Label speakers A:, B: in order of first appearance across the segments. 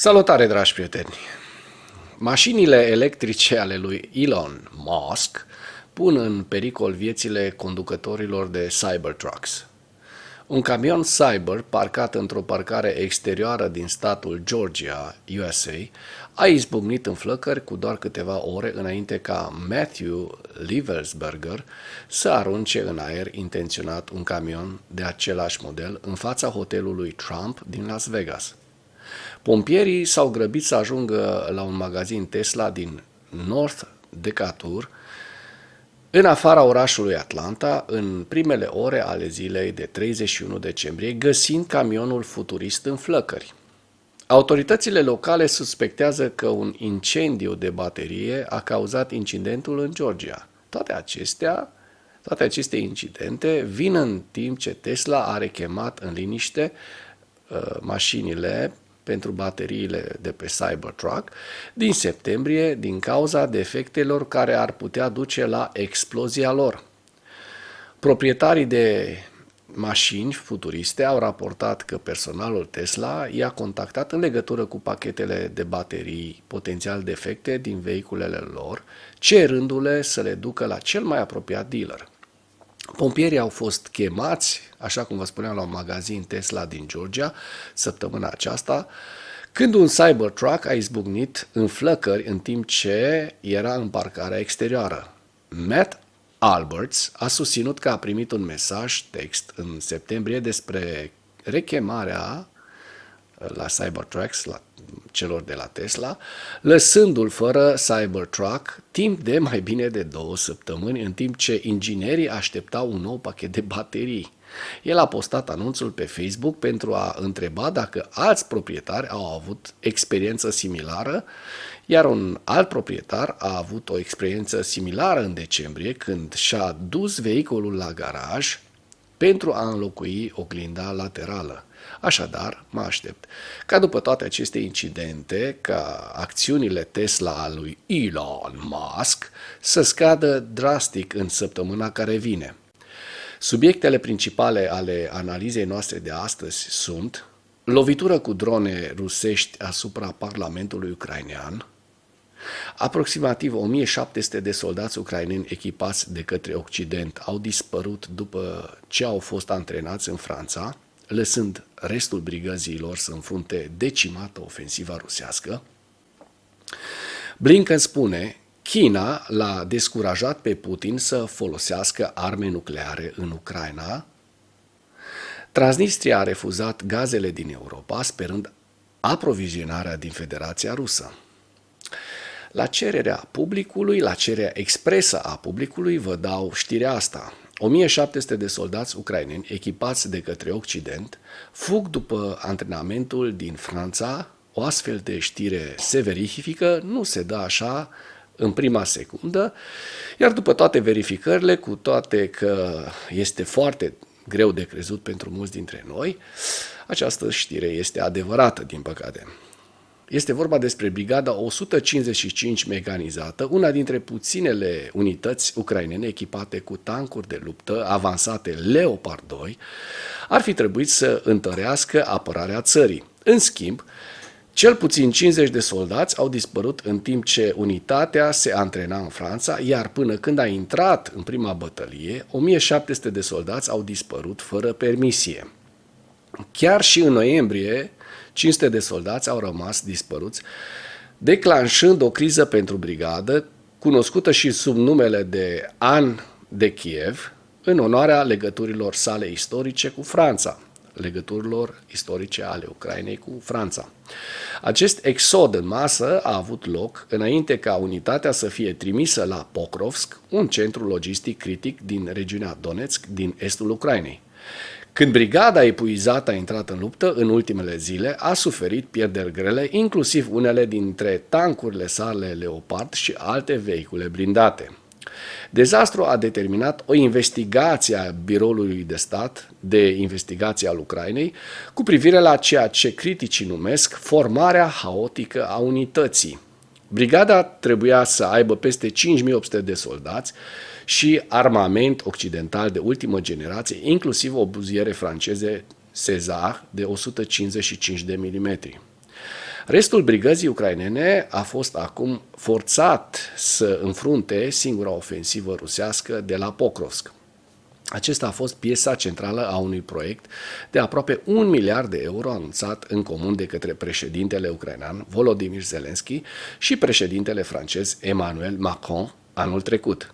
A: Salutare, dragi prieteni! Mașinile electrice ale lui Elon Musk pun în pericol viețile conducătorilor de Cybertrucks. Un camion Cyber parcat într-o parcare exterioară din statul Georgia, USA, a izbucnit în flăcări cu doar câteva ore înainte ca Matthew Liebesberger să arunce în aer intenționat un camion de același model în fața hotelului Trump din Las Vegas. Pompierii s-au grăbit să ajungă la un magazin Tesla din North Decatur, în afara orașului Atlanta, în primele ore ale zilei de 31 decembrie, găsind camionul futurist în flăcări. Autoritățile locale suspectează că un incendiu de baterie a cauzat incidentul în Georgia. Toate aceste incidente vin în timp ce Tesla a rechemat în liniște mașinile pentru bateriile de pe Cybertruck din septembrie din cauza defectelor care ar putea duce la explozia lor. Proprietarii de mașini futuriste au raportat că personalul Tesla i-a contactat în legătură cu pachetele de baterii potențial defecte din vehiculele lor, cerându-le să le ducă la cel mai apropiat dealer. Pompierii au fost chemați, așa cum vă spuneam, la un magazin Tesla din Georgia săptămâna aceasta, când un Cybertruck a izbucnit în flăcări în timp ce era în parcarea exterioară. Matt Alberts a susținut că a primit un mesaj text în septembrie despre rechemarea la Cybertrucks, la celor de la Tesla, lăsându-l fără Cybertruck timp de mai bine de 2 săptămâni, în timp ce inginerii așteptau un nou pachet de baterii. El a postat anunțul pe Facebook pentru a întreba dacă alți proprietari au avut experiență similară, iar un alt proprietar a avut o experiență similară în decembrie, când și-a dus vehiculul la garaj pentru a înlocui oglinda laterală. Așadar, mă aștept ca după toate aceste incidente, ca acțiunile Tesla a lui Elon Musk să scadă drastic în săptămâna care vine. Subiectele principale ale analizei noastre de astăzi sunt lovitură cu drone rusești asupra Parlamentului ucrainean, aproximativ 1700 de soldați ucraineni echipați de către Occident au dispărut după ce au fost antrenați în Franța, lăsând restul brigăzilor să înfrunte decimată ofensiva rusească. Blinken spune, China l-a descurajat pe Putin să folosească arme nucleare în Ucraina. Transnistria a refuzat gazele din Europa, sperând aprovizionarea din Federația Rusă. La cererea publicului, la cererea expresă a publicului, vă dau știrea asta. 1700 de soldați ucraineni echipați de către Occident fug după antrenamentul din Franța. O astfel de știre se verifică, nu se dă așa în prima secundă, iar după toate verificările, cu toate că este foarte greu de crezut pentru mulți dintre noi, această știre este adevărată, din păcate. Este vorba despre brigada 155 mecanizată, una dintre puținele unități ucrainene echipate cu tancuri de luptă avansate Leopard 2, ar fi trebuit să întărească apărarea țării. În schimb, cel puțin 50 de soldați au dispărut în timp ce unitatea se antrena în Franța, iar până când a intrat în prima bătălie, 1700 de soldați au dispărut fără permisie. Chiar și în noiembrie, 500 de soldați au rămas dispăruți, declanșând o criză pentru brigadă, cunoscută și sub numele de An de Kiev, în onoarea legăturilor sale istorice cu Franța, legăturilor istorice ale Ucrainei cu Franța. Acest exod în masă a avut loc înainte ca unitatea să fie trimisă la Pokrovsk, un centru logistic critic din regiunea Donetsk, din estul Ucrainei. Când brigada epuizată a intrat în luptă în ultimele zile, a suferit pierderi grele, inclusiv unele dintre tancurile sale Leopard și alte vehicule blindate. Dezastrul a determinat o investigație a Biroului de Stat de Investigație al Ucrainei cu privire la ceea ce criticii numesc formarea haotică a unității. Brigada trebuia să aibă peste 5800 de soldați și armament occidental de ultimă generație, inclusiv obuziere franceze César de 155 de mm. Restul brigăzii ucrainene a fost acum forțat să înfrunte singura ofensivă rusească de la Pokrovsk. Acesta a fost piesa centrală a unui proiect de aproape 1 miliard de euro anunțat în comun de către președintele ucrainean Volodymyr Zelensky și președintele francez Emmanuel Macron anul trecut.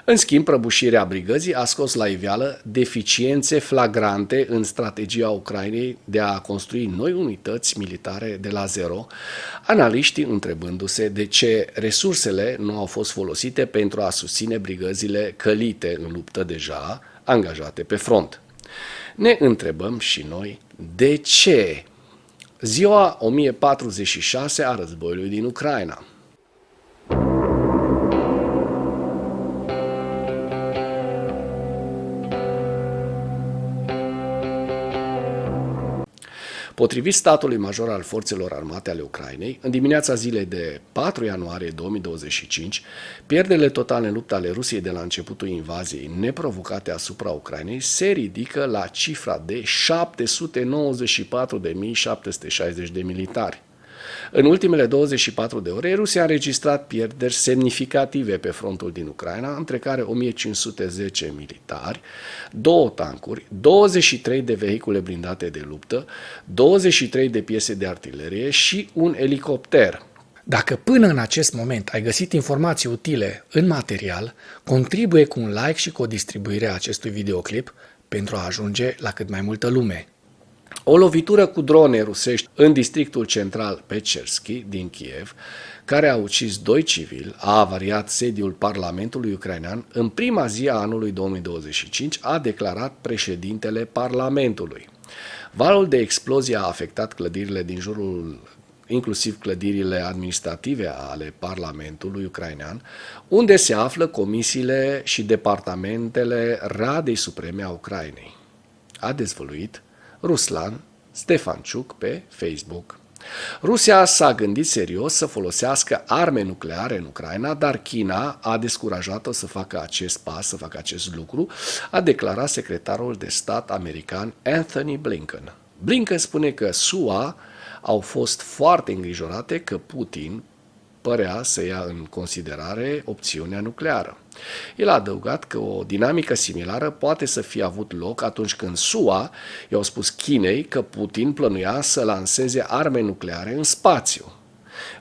A: În schimb, prăbușirea brigăzii a scos la iveală deficiențe flagrante în strategia Ucrainei de a construi noi unități militare de la zero, analiștii întrebându-se de ce resursele nu au fost folosite pentru a susține brigăzile călite în luptă deja, angajate pe front. Ne întrebăm și noi de ce. Ziua 1046 a războiului din Ucraina. Potrivit statului major al Forțelor Armate ale Ucrainei, în dimineața zilei de 4 ianuarie 2025, pierderile totale în lupta ale Rusiei de la începutul invaziei neprovocate asupra Ucrainei se ridică la cifra de 794.760 de militari. În ultimele 24 de ore, Rusia a înregistrat pierderi semnificative pe frontul din Ucraina, între care 1510 militari, 2 tancuri, 23 de vehicule blindate de luptă, 23 de piese de artilerie și un elicopter.
B: Dacă până în acest moment ai găsit informații utile în material, contribuie cu un like și cu o distribuire a acestui videoclip pentru a ajunge la cât mai multă lume.
A: O lovitură cu drone rusești în districtul central Pecherski din Kiev, care a ucis 2 civili, a avariat sediul Parlamentului ucrainean în prima zi a anului 2025, a declarat președintele Parlamentului. Valul de explozie a afectat clădirile din jurul, inclusiv clădirile administrative ale Parlamentului ucrainean, unde se află comisiile și departamentele Radei Supreme a Ucrainei. A dezvăluit Ruslan Stefanciuc pe Facebook. Rusia s-a gândit serios să folosească arme nucleare în Ucraina, dar China a descurajat-o să facă acest pas, să facă acest lucru, a declarat secretarul de stat american Anthony Blinken. Blinken spune că SUA au fost foarte îngrijorate că Putin părea să ia în considerare opțiunea nucleară. El a adăugat că o dinamică similară poate să fie avut loc atunci când SUA i-au spus Chinei că Putin plănuia să lanseze arme nucleare în spațiu.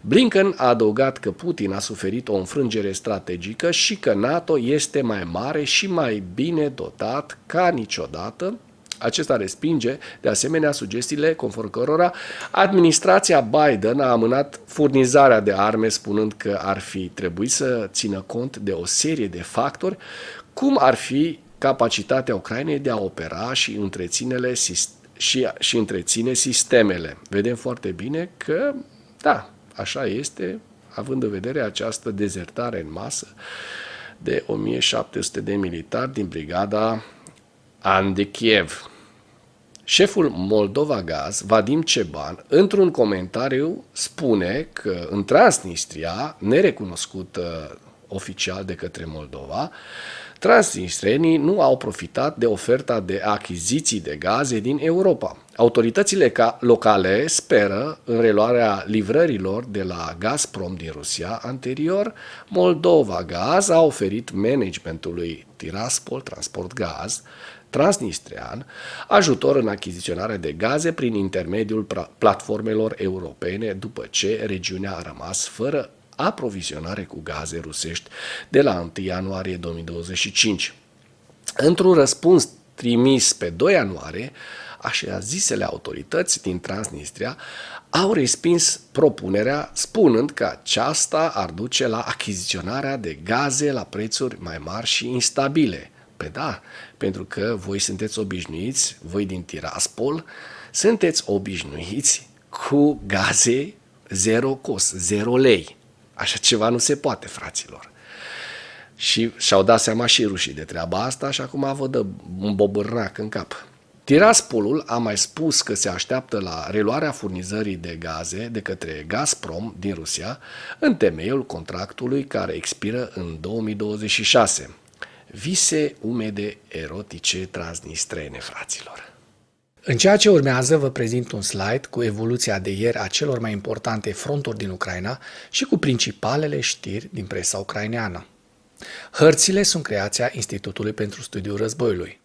A: Blinken a adăugat că Putin a suferit o înfrângere strategică și că NATO este mai mare și mai bine dotat ca niciodată. Acesta respinge, de asemenea, sugestiile conform cărora administrația Biden a amânat furnizarea de arme, spunând că ar fi trebuit să țină cont de o serie de factori, cum ar fi capacitatea Ucrainei de a opera și întreține sistemele. Vedem foarte bine că, da, așa este, având în vedere această dezertare în masă de 1700 de militari din brigada Andekiev. Șeful Moldova Gaz, Vadim Ceban, într-un comentariu spune că în Transnistria, nerecunoscută oficial de către Moldova, transnistrenii nu au profitat de oferta de achiziții de gaze din Europa. Autoritățile locale speră în reluarea livrărilor de la Gazprom din Rusia. Anterior, Moldova Gaz a oferit managementului Tiraspol Transport Gaz transnistrian ajutor în achiziționarea de gaze prin intermediul platformelor europene, după ce regiunea a rămas fără aprovizionare cu gaze rusești de la 1 ianuarie 2025. Într-un răspuns trimis pe 2 ianuarie, așa zisele autorități din Transnistria au respins propunerea, spunând că aceasta ar duce la achiziționarea de gaze la prețuri mai mari și instabile. Pe da, pentru că voi sunteți obișnuiți, voi din Tiraspol, sunteți obișnuiți cu gaze zero cost, 0 lei. Așa ceva nu se poate, fraților. Și și-au dat seama și rușii de treaba asta și acum vă dă un bobârnac în cap. Tiraspolul a mai spus că se așteaptă la reluarea furnizării de gaze de către Gazprom din Rusia în temeiul contractului care expiră în 2026. Vise umede erotice transnistrene, fraților.
B: În ceea ce urmează vă prezint un slide cu evoluția de ieri a celor mai importante fronturi din Ucraina și cu principalele știri din presa ucraineană. Hărțile sunt creația Institutului pentru Studiul Războiului.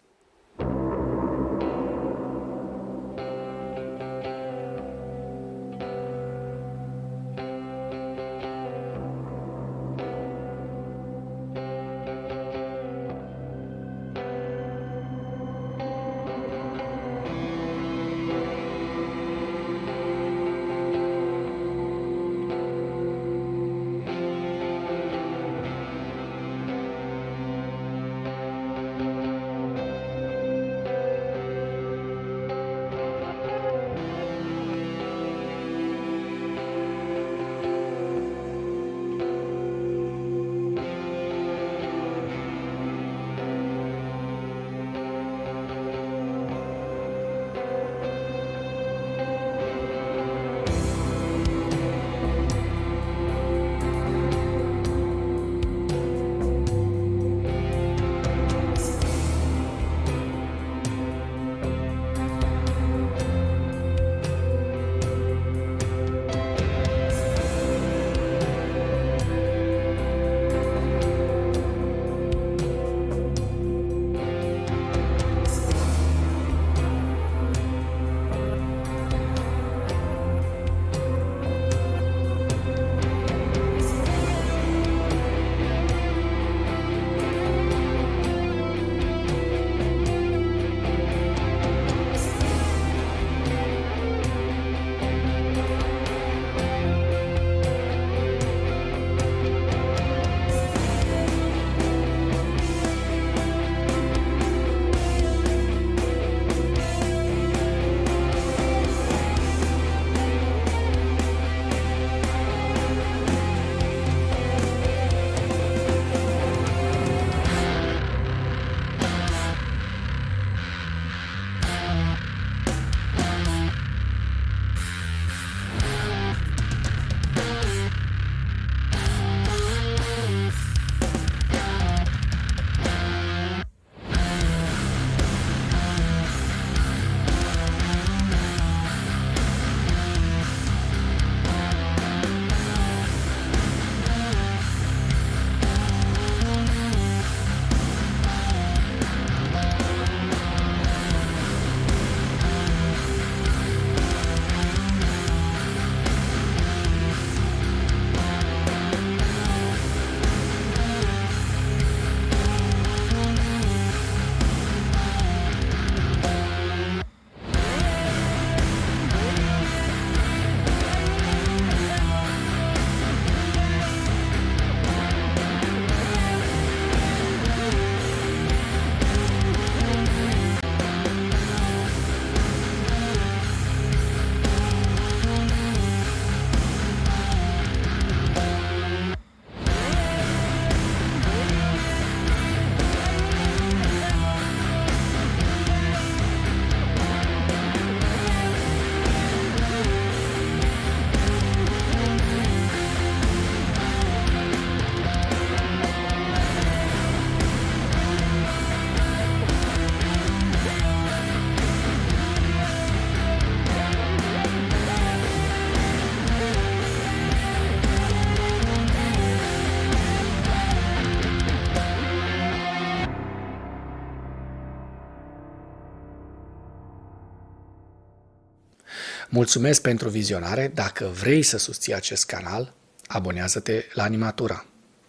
B: Mulțumesc pentru vizionare. Dacă vrei să susții acest canal, abonează-te la Animatura.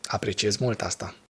B: Apreciez mult asta.